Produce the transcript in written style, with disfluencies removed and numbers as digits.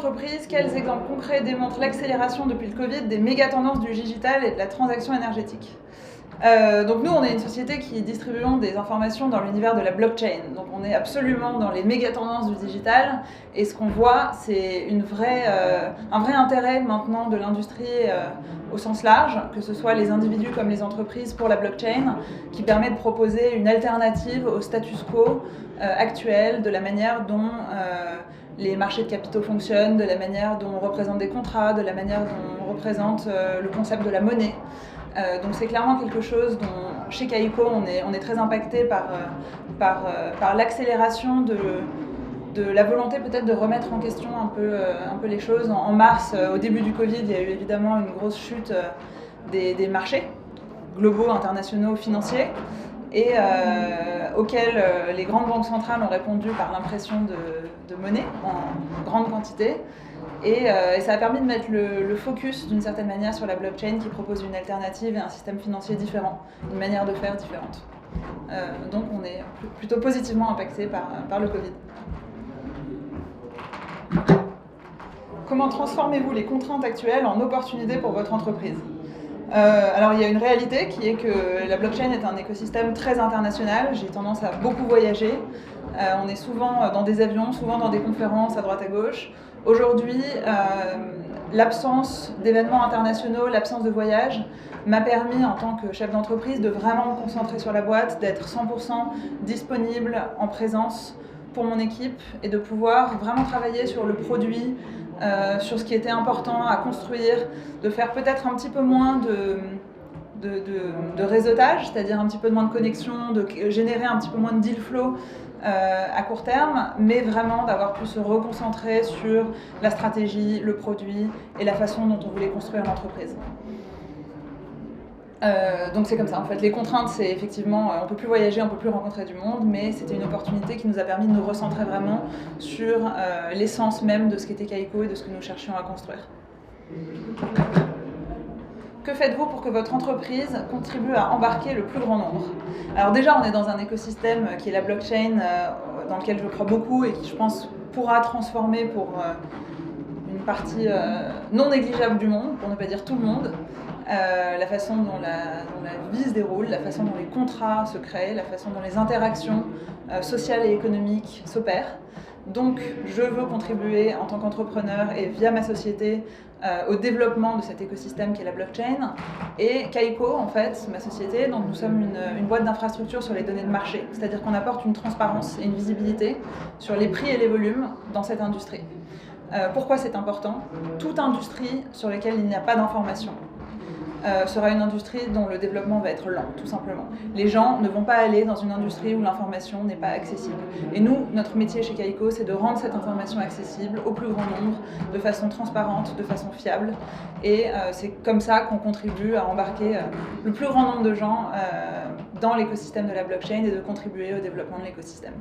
entreprises, quels exemples concrets démontrent l'accélération depuis le Covid des méga-tendances du digital et de la transaction énergétique? Donc nous, on est une société qui distribuons des informations dans l'univers de la blockchain. Donc on est absolument dans les méga-tendances du digital. Et ce qu'on voit, c'est un vrai intérêt maintenant de l'industrie au sens large, que ce soit les individus comme les entreprises pour la blockchain, qui permet de proposer une alternative au status quo actuel, de la manière dont les marchés de capitaux fonctionnent, de la manière dont on représente des contrats, de la manière dont on représente le concept de la monnaie. Donc c'est clairement quelque chose dont, chez Kaiko, on est très impacté par l'accélération de la volonté peut-être de remettre en question un peu les choses. En mars, au début du Covid, il y a eu évidemment une grosse chute des marchés globaux, internationaux, financiers, et auxquels les grandes banques centrales ont répondu par l'impression de monnaie en grande quantité. Et ça a permis de mettre le focus d'une certaine manière sur la blockchain qui propose une alternative et un système financier différent, une manière de faire différente. Donc on est plutôt positivement impacté par le Covid. Comment transformez-vous les contraintes actuelles en opportunités pour votre entreprise ? Alors il y a une réalité qui est que la blockchain est un écosystème très international. J'ai tendance à beaucoup voyager. On est souvent dans des avions, souvent dans des conférences à droite à gauche. Aujourd'hui, l'absence d'événements internationaux, l'absence de voyage m'a permis en tant que chef d'entreprise de vraiment me concentrer sur la boîte, d'être 100% disponible en présence pour mon équipe et de pouvoir vraiment travailler sur le produit, sur ce qui était important à construire, de faire peut-être un petit peu moins de réseautage, c'est-à-dire un petit peu moins de connexion, de générer un petit peu moins de deal flow à court terme, mais vraiment d'avoir pu se reconcentrer sur la stratégie, le produit et la façon dont on voulait construire l'entreprise. Donc c'est comme ça, en fait. Les contraintes, c'est effectivement, on ne peut plus voyager, on ne peut plus rencontrer du monde, mais c'était une opportunité qui nous a permis de nous recentrer vraiment sur l'essence même de ce qu'était Kaiko et de ce que nous cherchions à construire. Que faites-vous pour que votre entreprise contribue à embarquer le plus grand nombre? Alors déjà, on est dans un écosystème qui est la blockchain, dans lequel je crois beaucoup et qui, je pense, pourra transformer pour une partie non négligeable du monde, pour ne pas dire tout le monde, la façon dont la vie se déroule, la façon dont les contrats se créent, la façon dont les interactions sociales et économiques s'opèrent. Donc, je veux contribuer en tant qu'entrepreneur et via ma société au développement de cet écosystème qui est la blockchain. Et Kaiko, en fait, ma société, donc nous sommes une boîte d'infrastructure sur les données de marché, c'est-à-dire qu'on apporte une transparence et une visibilité sur les prix et les volumes dans cette industrie. Pourquoi c'est important? Toute industrie sur laquelle il n'y a pas d'information sera une industrie dont le développement va être lent, tout simplement. Les gens ne vont pas aller dans une industrie où l'information n'est pas accessible. Et nous, notre métier chez Kaiko, c'est de rendre cette information accessible au plus grand nombre, de façon transparente, de façon fiable. Et c'est comme ça qu'on contribue à embarquer le plus grand nombre de gens dans l'écosystème de la blockchain et de contribuer au développement de l'écosystème.